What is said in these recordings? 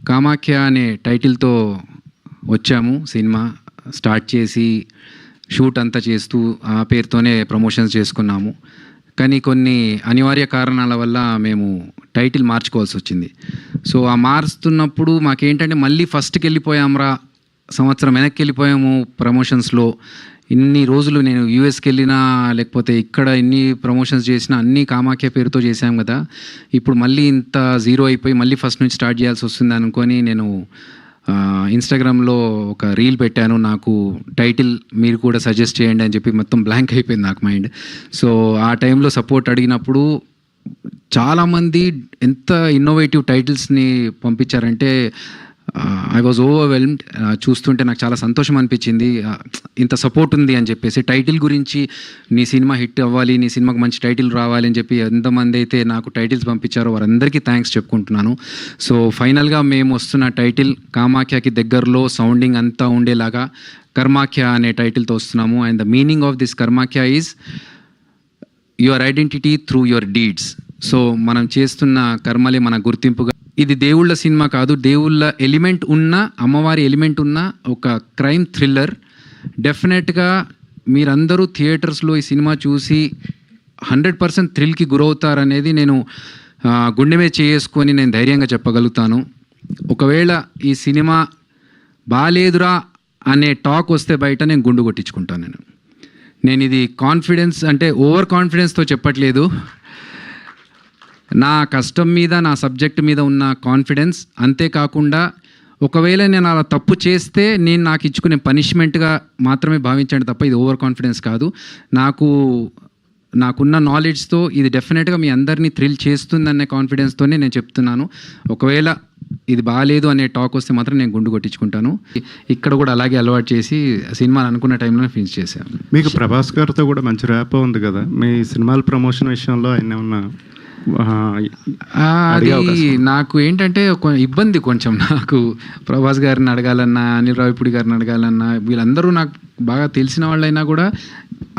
కామాఖ్య అనే టైటిల్తో వచ్చాము. సినిమా స్టార్ట్ చేసి షూట్ అంతా చేస్తూ ఆ పేరుతోనే ప్రమోషన్స్ చేసుకున్నాము. కానీ కొన్ని అనివార్య కారణాల వల్ల మేము టైటిల్ మార్చుకోవాల్సి వచ్చింది. సో ఆ మారుస్తున్నప్పుడు మాకేంటంటే మళ్ళీ ఫస్ట్కి వెళ్ళిపోయాంరా, సంవత్సరం వెనక్కి వెళ్ళిపోయాము ప్రమోషన్స్లో. ఇన్ని రోజులు నేను యూఎస్కి వెళ్ళినా లేకపోతే ఇక్కడ ఎన్ని ప్రమోషన్స్ చేసినా అన్నీ కామాఖ్య పేరుతో చేశాం కదా, ఇప్పుడు మళ్ళీ ఇంత జీరో అయిపోయి మళ్ళీ ఫస్ట్ నుంచి స్టార్ట్ చేయాల్సి వస్తుంది అనుకొని నేను ఇన్స్టాగ్రామ్లో ఒక రీల్ పెట్టాను. నాకు టైటిల్ మీరు కూడా సజెస్ట్ చేయండి అని చెప్పి మొత్తం బ్లాంక్ అయిపోయింది నాకు మైండ్. సో ఆ టైంలో సపోర్ట్ అడిగినప్పుడు చాలామంది ఎంత ఇన్నోవేటివ్ టైటిల్స్ని పంపించారంటే ఐ వాజ్ ఓవర్వెల్మ్డ్. చూస్తుంటే నాకు చాలా సంతోషం అనిపించింది, ఇంత సపోర్ట్ ఉంది అని చెప్పేసి. టైటిల్ గురించి నీ సినిమా హిట్ అవ్వాలి, నీ సినిమాకి మంచి టైటిల్ రావాలి అని చెప్పి ఎంతమంది అయితే నాకు టైటిల్స్ పంపించారో వారందరికీ థ్యాంక్స్ చెప్పుకుంటున్నాను. సో ఫైనల్గా మేము వస్తున్న టైటిల్ కామాఖ్యకి దగ్గరలో సౌండింగ్ అంతా ఉండేలాగా కర్మాఖ్య అనే టైటిల్తో వస్తున్నాము. And the meaning of this Karmakhya is your identity through your deeds. So మనం చేస్తున్న కర్మలే మన గుర్తింపుగా. ఇది దేవుళ్ళ సినిమా కాదు, దేవుళ్ళ ఎలిమెంట్ ఉన్న, అమ్మవారి ఎలిమెంట్ ఉన్న ఒక క్రైమ్ థ్రిల్లర్. డెఫినెట్గా మీరందరూ థియేటర్స్లో ఈ సినిమా చూసి 100% థ్రిల్కి గురవుతారనేది నేను గుండె మీద చేసుకొని నేను ధైర్యంగా చెప్పగలుగుతాను. ఒకవేళ ఈ సినిమా బాలేదురా అనే టాక్ వస్తే బయట నేను గుండు కొట్టించుకుంటాను. నేను ఇది కాన్ఫిడెన్స్ అంటే ఓవర్ కాన్ఫిడెన్స్తో చెప్పట్లేదు, నా కష్టం మీద నా సబ్జెక్ట్ మీద ఉన్న కాన్ఫిడెన్స్. అంతేకాకుండా ఒకవేళ నేను అలా తప్పు చేస్తే నేను నాకు ఇచ్చుకునే పనిష్మెంట్గా మాత్రమే భావించండి తప్ప ఇది ఓవర్ కాన్ఫిడెన్స్ కాదు. నాకున్న నాలెడ్జ్తో ఇది డెఫినెట్గా మీ అందరినీ థ్రిల్ చేస్తుందనే కాన్ఫిడెన్స్తోనే నేను చెప్తున్నాను. ఒకవేళ ఇది బాగాలేదు అనే టాక్ వస్తే మాత్రం నేను గుండు కొట్టించుకుంటాను. ఇక్కడ కూడా అలాగే అలవాటు చేసి సినిమాని అనుకున్న టైంలోనే ఫినిష్ చేశాను. మీకు ప్రభాస్ గారితో కూడా మంచి ర్యాప్ ఉంది కదా, మీ సినిమాల ప్రమోషన్ విషయంలో ఆయన ఏమన్నా? అది నాకు ఏంటంటే ఒక ఇబ్బంది కొంచెం. నాకు ప్రభాస్ గారిని అడగాలన్నా, అనిల్ రావిపూడి గారిని అడగాలన్నా, వీళ్ళందరూ నాకు బాగా తెలిసిన వాళ్ళైనా కూడా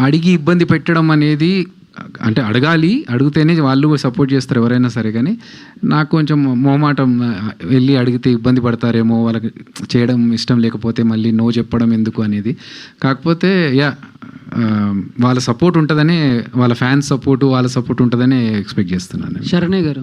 అడిగి ఇబ్బంది పెట్టడం అనేది, అంటే అడగాలి, అడిగితేనే వాళ్ళు సపోర్ట్ చేస్తారు ఎవరైనా సరే. కానీ నాకు కొంచెం మొహమాటం, వెళ్ళి అడిగితే ఇబ్బంది పడతారేమో, వాళ్ళకి చేయడం ఇష్టం లేకపోతే మళ్ళీ నో చెప్పడం ఎందుకు అనేది. కాకపోతే వాళ్ళ సపోర్ట్ ఉంటుందని, వాళ్ళ ఫ్యాన్స్ సపోర్టు, వాళ్ళ సపోర్ట్ ఉంటుందని ఎక్స్పెక్ట్ చేస్తున్నాను. శరణ్య గారు